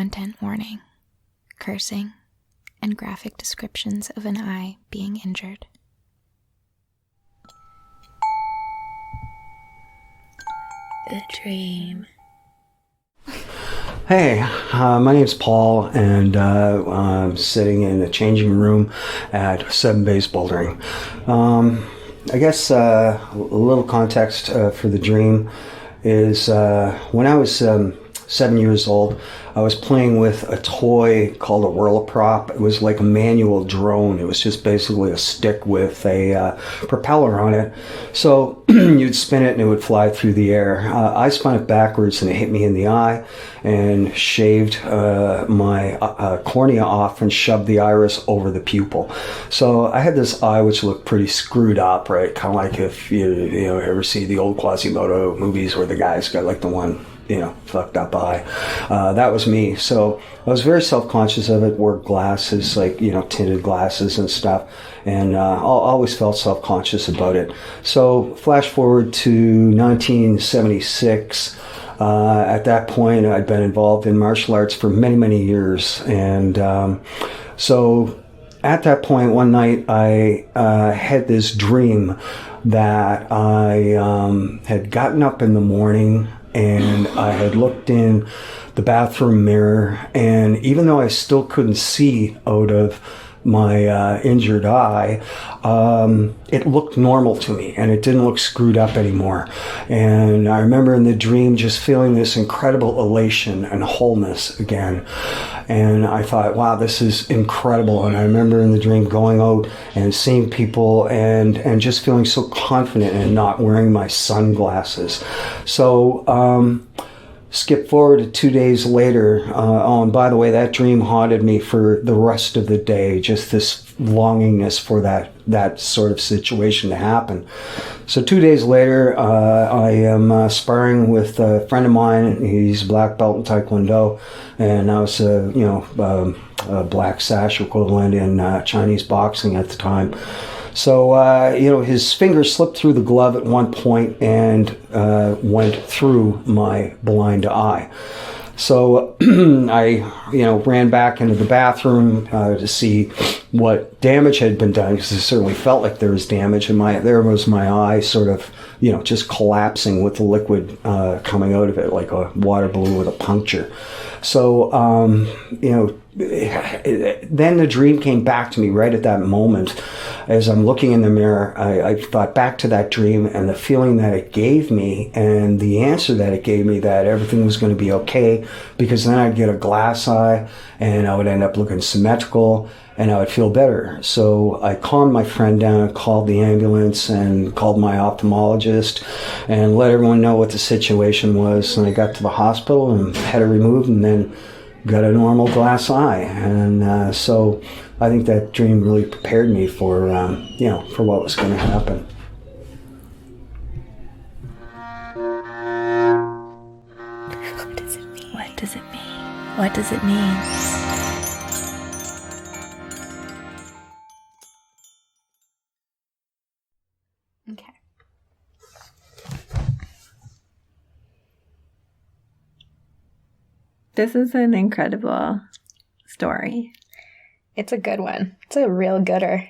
Content warning, cursing, and graphic descriptions of an eye being injured. The dream. Hey, my name's Paul, and I'm sitting in a changing room at 7 Base Bouldering. I guess a little context for the dream is when I was 7 years old, I was playing with a toy called a whirl-a-prop. It was like a manual drone. It was just basically a stick with a propeller on it. So you'd spin it and it would fly through the air. I spun it backwards and it hit me in the eye and shaved my cornea off and shoved the iris over the pupil. So I had this eye which looked pretty screwed up, right? Kind of like if you ever see the old Quasimodo movies where the guy's got like the one fucked up eye. That was me. So I was very self-conscious of it, wore glasses, like, tinted glasses and stuff. And I always felt self-conscious about it. So flash forward to 1976. At that point, I'd been involved in martial arts for many, many years. And so at that point, one night, I had this dream that I had gotten up in the morning and I had looked in the bathroom mirror, and even though I still couldn't see out of my injured eye, it looked normal to me, and it didn't look screwed up anymore. And I remember in the dream just feeling this incredible elation and wholeness again. And I thought, wow, this is incredible. And I remember in the dream going out and seeing people and just feeling so confident and not wearing my sunglasses. So skip forward to 2 days later. And by the way, that dream haunted me for the rest of the day, just this longingness for that sort of situation to happen. So 2 days later, I am sparring with a friend of mine. He's a black belt in Taekwondo, and I was a black sash equivalent in Chinese boxing at the time. So, his finger slipped through the glove at one point and went through my blind eye. So I, ran back into the bathroom to see what damage had been done, because it certainly felt like there was damage, and there was my eye sort of, just collapsing with the liquid coming out of it, like a water balloon with a puncture. So, then the dream came back to me right at that moment. As I'm looking in the mirror, I thought back to that dream and the feeling that it gave me and the answer that it gave me, that everything was going to be okay, because then I'd get a glass eye and I would end up looking symmetrical and I would feel better. So I calmed my friend down, called the ambulance and called my ophthalmologist and let everyone know what the situation was. And I got to the hospital and had it removed and then got a normal glass eye. And so I think that dream really prepared me for, for what was going to happen. What does it mean? What does it mean? What does it mean? Okay. This is an incredible story. It's a good one. It's a real gooder.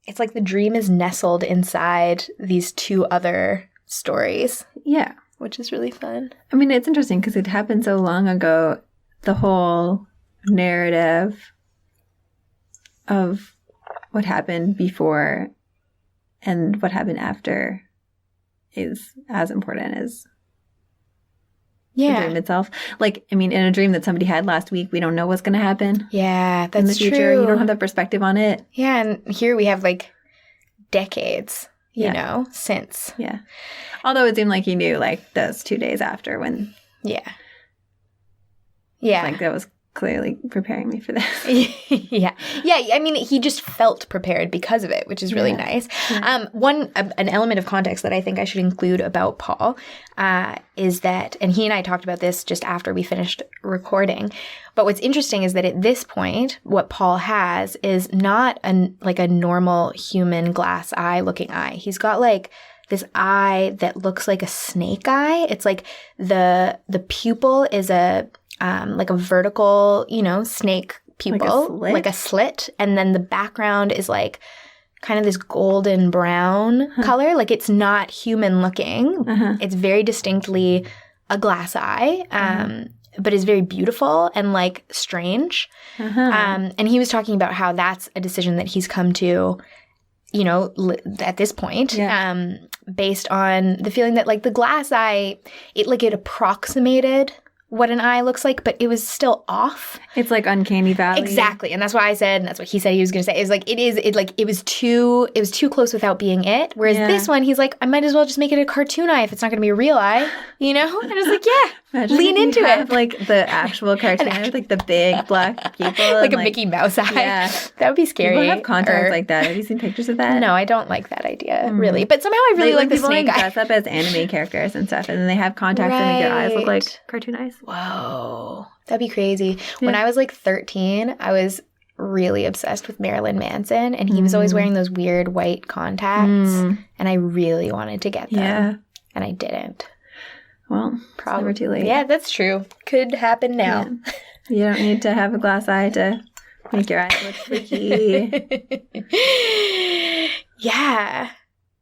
It's like the dream is nestled inside these two other stories. Yeah. Which is really fun. I mean, it's interesting because it happened so long ago. The whole narrative of what happened before and what happened after is as important as the dream itself. Like, I mean, in a dream that somebody had last week, we don't know what's going to happen. Yeah, that's in the future. true. You don't have that perspective on it. Yeah, and here we have like decades, since. Yeah. Although it seemed like he knew like those 2 days after when. Yeah. Yeah. Like that was clearly preparing me for this. Yeah. I mean, he just felt prepared because of it, which is really nice. Yeah. An element of context that I think I should include about Paul is that, and he and I talked about this just after we finished recording, but what's interesting is that at this point, what Paul has is not a normal human glass eye looking eye. He's got like this eye that looks like a snake eye. It's like the pupil is a like a vertical, snake pupil, like a slit, and then the background is like kind of this golden brown color. Like it's not human looking. It's very distinctly a glass eye, but is very beautiful and like strange. And he was talking about how that's a decision that he's come to, at this point, based on the feeling that like the glass eye, it approximated what an eye looks like, but it was still off. It's like uncanny valley. Exactly. And that's why I said, and that's what he said he was going to say, is like, it was too close without being it. Whereas this one, he's like, I might as well just make it a cartoon eye if it's not going to be a real eye, And I was like, Imagine lean into it. Like the actual cartoon eye with like the big black people. Like a Mickey Mouse eye. Yeah. That would be scary. People have contacts like that. Have you seen pictures of that? No, I don't like that idea, really. But somehow I really like the snake eye. People dress up as anime characters and stuff, and then they have contacts that make their eyes look like cartoon eyes. Whoa. That'd be crazy. Yeah. When I was like 13, I was really obsessed with Marilyn Manson, and he was always wearing those weird white contacts, and I really wanted to get them, and I didn't. Well, probably never too late. Yeah, that's true. Could happen now. Yeah. You don't need to have a glass eye to make your eyes look freaky. Yeah.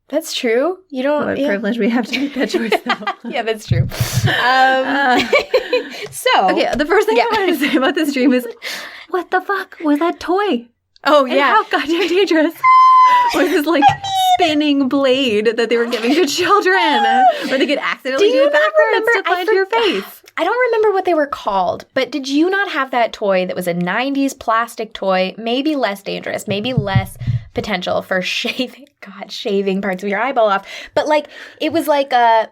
That's true. You don't. What privilege we have to make that choice, though. Yeah, that's true. Okay, the first thing I wanted to say about this dream is, what the fuck was that toy? Oh, and how goddamn dangerous was this, like, spinning blade that they were giving to children, where they could accidentally do it backwards to fly into your face? I don't remember what they were called, but did you not have that toy that was a 90s plastic toy, maybe less dangerous, maybe less potential for shaving parts of your eyeball off, but like it was like a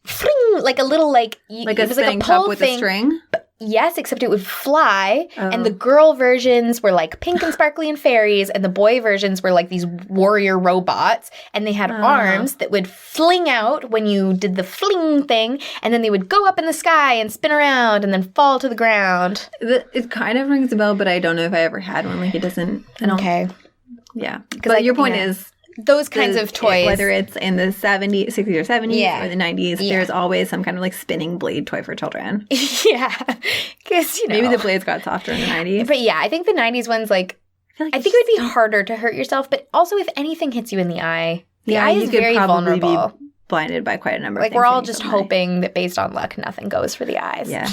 fling, like a little like a spinning cup with a string? Yes, except it would fly, and the girl versions were like pink and sparkly and fairies, and the boy versions were like these warrior robots, and they had arms that would fling out when you did the fling thing, and then they would go up in the sky and spin around and then fall to the ground. It kind of rings a bell, but I don't know if I ever had one. Like, it doesn't... Okay. Yeah. But your point is... Those kinds of toys. Whether it's in the 60s or 70s or the 90s, there's always some kind of like spinning blade toy for children. Yeah. Because, maybe the blades got softer in the 90s. But yeah, I think the 90s ones, like I think it would be harder to hurt yourself. But also, if anything hits you in the eye, the eye is very vulnerable. Be blinded by quite a number of things. Like, we're all just hoping that based on luck, nothing goes for the eyes. Yeah.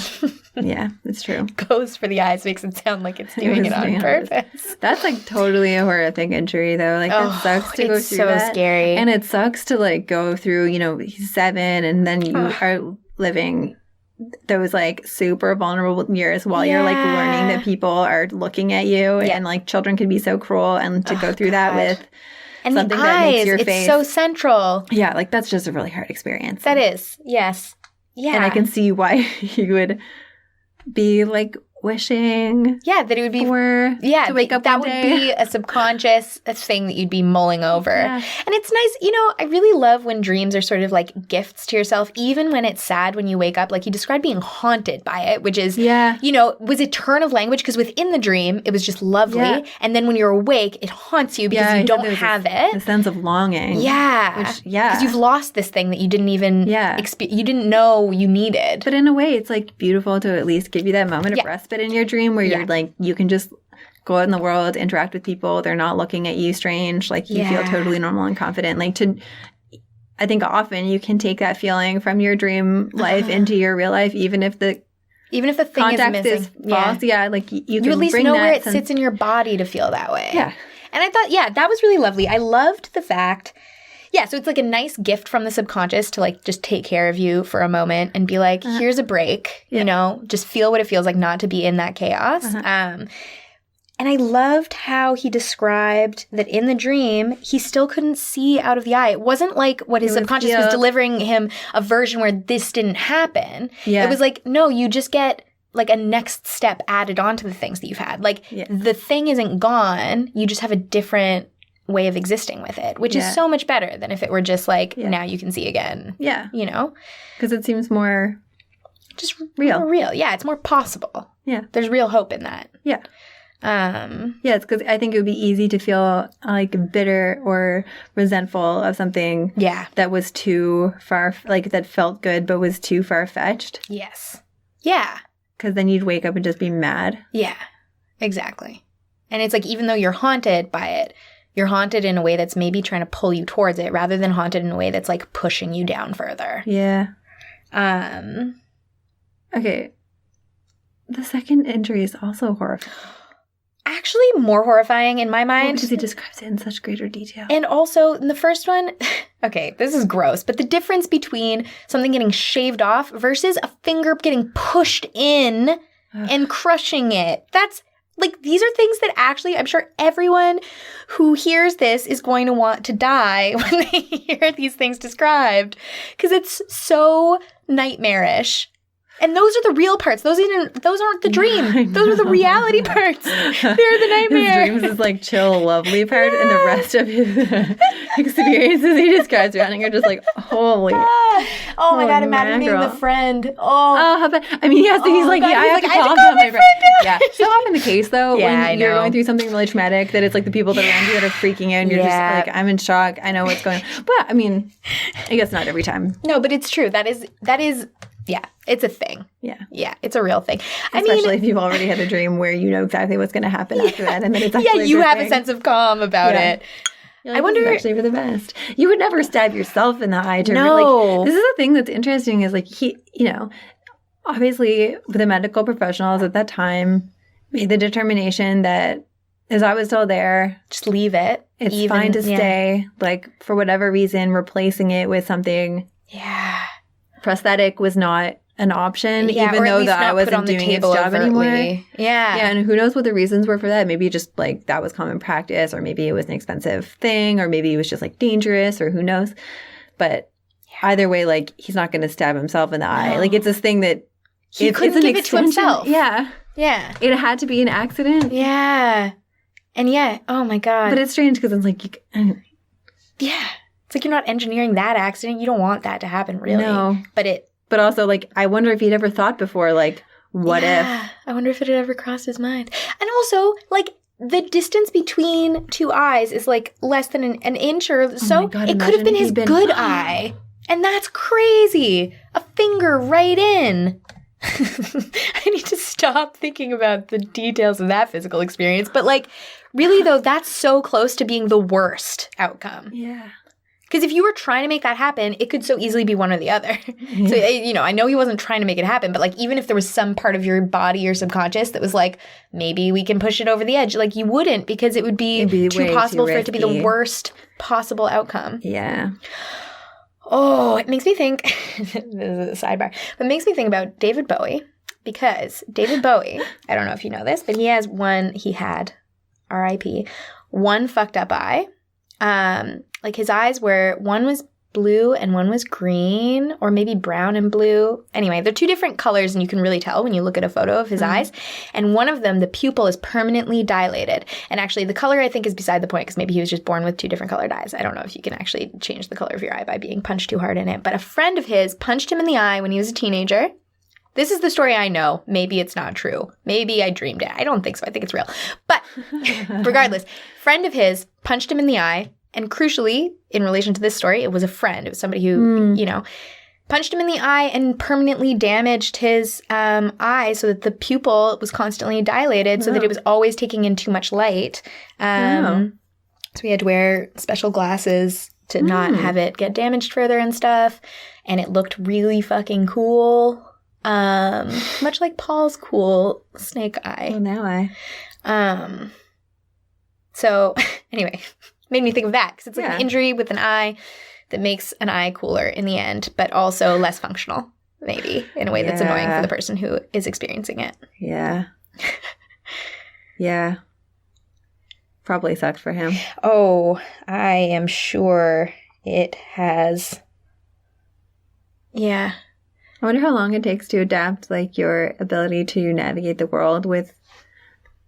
Yeah, it's true. Goes for the eyes makes it sound like it's doing it on purpose. That's like totally a horrific injury, though. Like, that sucks to go through that. It's so scary. And it sucks to like go through, he's 7 and then you are living those like super vulnerable years while you're like learning that people are looking at you and like children can be so cruel, and to go through that with and something the eyes, that makes your face. It's so central. Yeah, like that's just a really hard experience. That is, yes. Yeah. And I can see why you would be like wishing that it would be to wake up that one day. Would be a subconscious thing that you'd be mulling over. And it's nice, I really love when dreams are sort of like gifts to yourself, even when it's sad when you wake up. Like, you described being haunted by it, which is was a turn of language, because within the dream it was just lovely, and then when you're awake it haunts you because you don't have it. The sense of longing. Because you've lost this thing that you didn't even you didn't know you needed. But in a way, it's like beautiful to at least give you that moment of respite in your dream where you're like, you can just go out in the world, interact with people. They're not looking at you strange. Like, you feel totally normal and confident. Like, I think often you can take that feeling from your dream life into your real life, even if the thing is missing. Is false. Like, you can at least know where it sits in your body to feel that way. Yeah. And I thought, that was really lovely. I loved the fact... Yeah, so it's like a nice gift from the subconscious to like just take care of you for a moment and be like, here's a break, just feel what it feels like not to be in that chaos. And I loved how he described that in the dream, he still couldn't see out of the eye. It wasn't like what his subconscious was delivering him a version where this didn't happen. Yeah. It was like, no, you just get like a next step added on to the things that you've had. Like, the thing isn't gone. You just have a different way of existing with it, which is so much better than if it were just like, now you can see again. Yeah. Because it seems more just real. More real. Yeah, it's more possible. Yeah. There's real hope in that. Yeah. It's because I think it would be easy to feel like bitter or resentful of something that was too far, like that felt good but was too far-fetched. Yes. Yeah. Because then you'd wake up and just be mad. Yeah, exactly. And it's like, even though you're haunted by it, you're haunted in a way that's maybe trying to pull you towards it rather than haunted in a way that's like pushing you down further. Yeah. Okay. The second injury is also horrifying. Actually, more horrifying in my mind. Because he describes it in such greater detail. And also, in the first one, okay, this is gross, but the difference between something getting shaved off versus a finger getting pushed in and crushing it. That's, like, these are things that actually, I'm sure everyone who hears this is going to want to die when they hear these things described. Because it's so nightmarish. And those are the real parts. Those aren't the dream. Those are the reality parts. They're the nightmare. His dreams is like chill, lovely part, and the rest of his experiences he describes surrounding are just like, holy. Oh my God, imagine being the friend. Oh, how bad. I mean, yes, he's like, I have to call my friend. Yeah. So often the case, though, when you're going through something really traumatic, that it's like the people that are around you that are freaking out, and you're just like, I'm in shock. I know what's going on. But, I mean, I guess not every time. No, but it's true. That is. Yeah, it's a thing. Yeah, it's a real thing. Especially if you've already had a dream where you know exactly what's going to happen after that, and then it's actually you have a sense of calm about it. Like, I wonder, this is actually for the best. You would never stab yourself in the eye. No, this is the thing that's interesting. Is like he, obviously the medical professionals at that time made the determination that as I was still there, just leave it. It's fine to stay. Like for whatever reason, replacing it with something. Yeah. Prosthetic was not an option, even though the eye wasn't doing its job anymore. Yeah, and who knows what the reasons were for that? Maybe just like that was common practice, or maybe it was an expensive thing, or maybe it was just like dangerous, or who knows. But either way, like he's not going to stab himself in the eye. Like it's this thing that he couldn't give it to himself. Yeah, it had to be an accident. Yeah, and oh my God. But it's strange because it's like, it's like you're not engineering that accident. You don't want that to happen, really. No. But also, like, I wonder if he'd ever thought before, like, what if? I wonder if it had ever crossed his mind. And also, like, the distance between two eyes is, like, less than an inch or so. My God, it could have been his good eye. And that's crazy. A finger right in. I need to stop thinking about the details of that physical experience. But, like, really, though, that's so close to being the worst outcome. Yeah. Because if you were trying to make that happen, it could so easily be one or the other. So, I know he wasn't trying to make it happen, but, like, even if there was some part of your body or subconscious that was like, maybe we can push it over the edge, like, you wouldn't, because it would be too possible for it to be the worst possible outcome. Yeah. Oh, it makes me think, this is a sidebar, but it makes me think about David Bowie, because David Bowie, I don't know if you know this, but he had, R.I.P., one fucked up eye. Like his eyes one was blue and one was green, or maybe brown and blue. Anyway, they're two different colors, and you can really tell when you look at a photo of his eyes. And one of them, the pupil is permanently dilated. And actually, the color I think is beside the point, because maybe he was just born with two different colored eyes. I don't know if you can actually change the color of your eye by being punched too hard in it. But a friend of his punched him in the eye when he was a teenager. This is the story I know. Maybe it's not true. Maybe I dreamed it. I don't think so. I think it's real. But regardless, friend of his punched him in the eye. And crucially, in relation to this story, it was a friend. It was somebody who, punched him in the eye and permanently damaged his eye so that the pupil was constantly dilated so that it was always taking in too much light. So he had to wear special glasses to not have it get damaged further and stuff. And it looked really fucking cool. Much like Paul's cool snake eye. Oh, now So, anyway, made me think of that, because it's like an injury with an eye that makes an eye cooler in the end, but also less functional, maybe, in a way that's annoying for the person who is experiencing it. Yeah. Yeah. Probably sucked for him. Oh, I am sure it has. Yeah. I wonder how long it takes to adapt, like, your ability to navigate the world with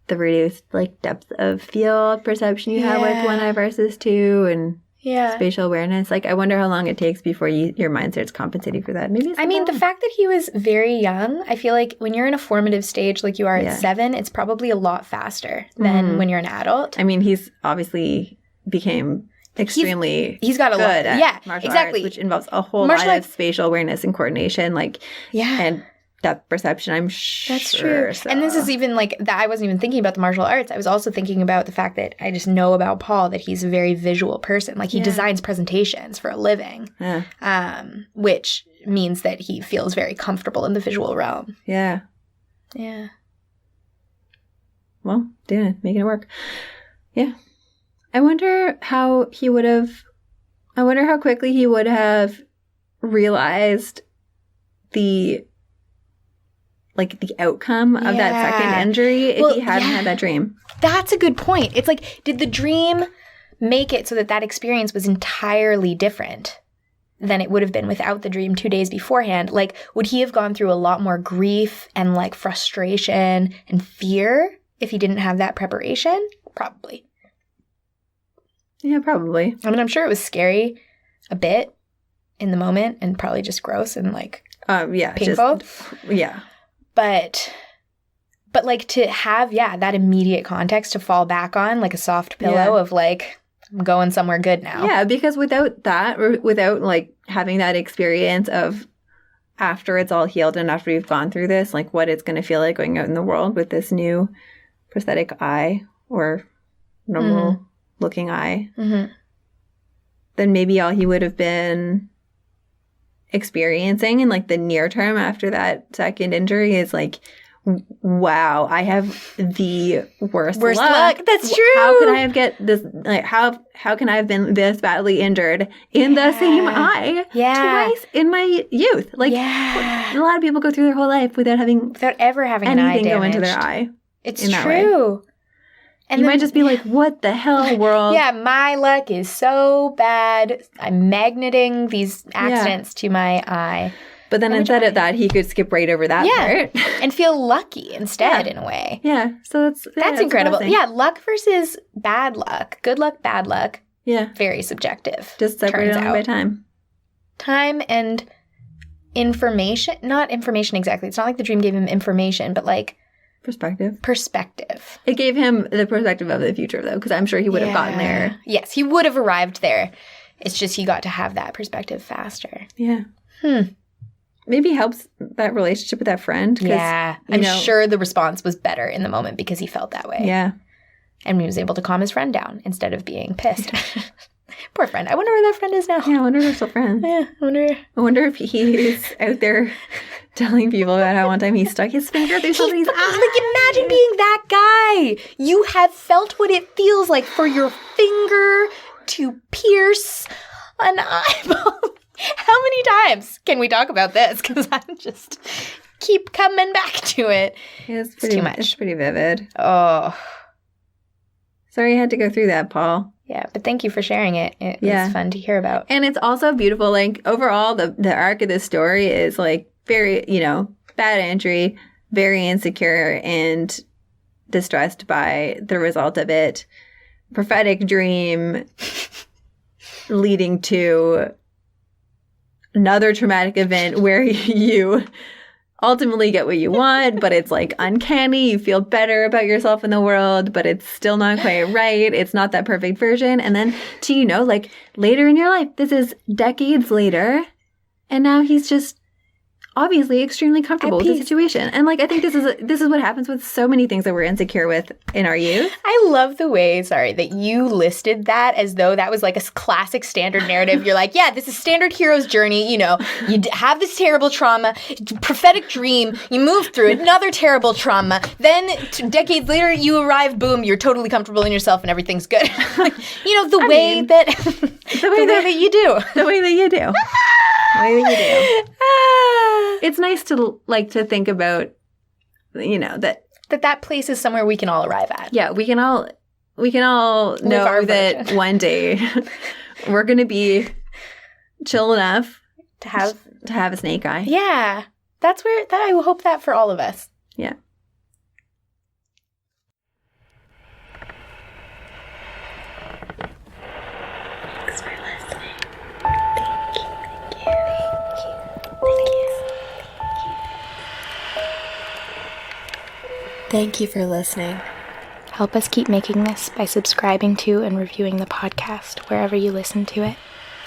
the reduced, like, depth of field perception you have with one eye versus two, and spatial awareness. Like, I wonder how long it takes before your mind starts compensating for that. Maybe it's the fact that he was very young, I feel like when you're in a formative stage like you are at 7, it's probably a lot faster than when you're an adult. I mean, he's obviously became extremely he's got a good lot. at martial arts, which involves a whole lot of spatial awareness and coordination. Like, and depth perception, I'm sure. That's true. So. And this is even like that. I wasn't even thinking about the martial arts. I was also thinking about the fact that I just know about Paul that he's a very visual person. Like, he designs presentations for a living, which means that he feels very comfortable in the visual realm. Yeah. Yeah. Well, doing it, making it work. Yeah. I wonder how quickly he would have realized the outcome of that second injury if he hadn't had that dream. That's a good point. It's like, did the dream make it so that experience was entirely different than it would have been without the dream 2 days beforehand? Like, would he have gone through a lot more grief and like frustration and fear if he didn't have that preparation? Probably. Yeah, probably. I mean, I'm sure it was scary a bit in the moment and probably just gross and like painful. But like, to have, that immediate context to fall back on, like a soft pillow of like, I'm going somewhere good now. Yeah, because without that, or without like having that experience of after it's all healed and after you've gone through this, like what it's going to feel like going out in the world with this new prosthetic eye or normal looking eye, then maybe all he would have been experiencing in like the near term after that second injury is like, wow, I have the worst luck. That's true. How can I have get this? Like, how can I have been this badly injured in the same eye twice in my youth? Like, a lot of people go through their whole life without ever having anything an eye go into their damaged. eye. It's true. And you might just be like, what the hell, world? Yeah, my luck is so bad. I'm magneting these accidents to my eye. But then instead of that, he could skip right over that part. And feel lucky instead, in a way. Yeah, so that's incredible. Yeah, luck versus bad luck. Good luck, bad luck. Yeah. Very subjective. Just separated by time. Time and information. Not information exactly. It's not like the dream gave him information, but like... Perspective. It gave him the perspective of the future, though, because I'm sure he would have gotten there. Yes, he would have arrived there. It's just he got to have that perspective faster. Yeah. Maybe helps that relationship with that friend. Yeah. I'm sure the response was better in the moment because he felt that way. Yeah. And he was able to calm his friend down instead of being pissed. Poor friend. I wonder where that friend is now. Yeah, I wonder if they're still friends. Yeah, I wonder if he's out there telling people about how one time he stuck his finger through somebody's eye. Like, imagine being that guy. You have felt what it feels like for your finger to pierce an eyeball. How many times can we talk about this? Because I just keep coming back to it. It's too much. It's pretty vivid. Oh. Sorry you had to go through that, Paul. Yeah, but thank you for sharing it. It was fun to hear about. And it's also beautiful. Like, overall, the arc of this story is, like, very, bad injury, very insecure and distressed by the result of it. Prophetic dream leading to another traumatic event where you ultimately get what you want, but it's like uncanny. You feel better about yourself in the world, but it's still not quite right. It's not that perfect version. And then like later in your life, this is decades later, and now he's just obviously extremely comfortable with the situation. And like, I think this is what happens with so many things that we're insecure with in our youth. I love the way, that you listed that as though that was like a classic standard narrative. You're like, yeah, this is standard hero's journey. You have this terrible trauma, prophetic dream, you move through it, another terrible trauma. Then decades later, you arrive, boom, you're totally comfortable in yourself and everything's good. The way that you do. The way that you do. It's nice to think about, that place is somewhere we can all arrive at. Yeah, we can all know that one day we're going to be chill enough to have a snake eye. Yeah, I hope that for all of us. Yeah. It's Thank you for listening. Help us keep making this by subscribing to and reviewing the podcast wherever you listen to it,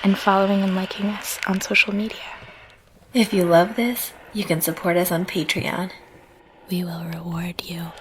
and following and liking us on social media. If you love this, you can support us on Patreon. We will reward you.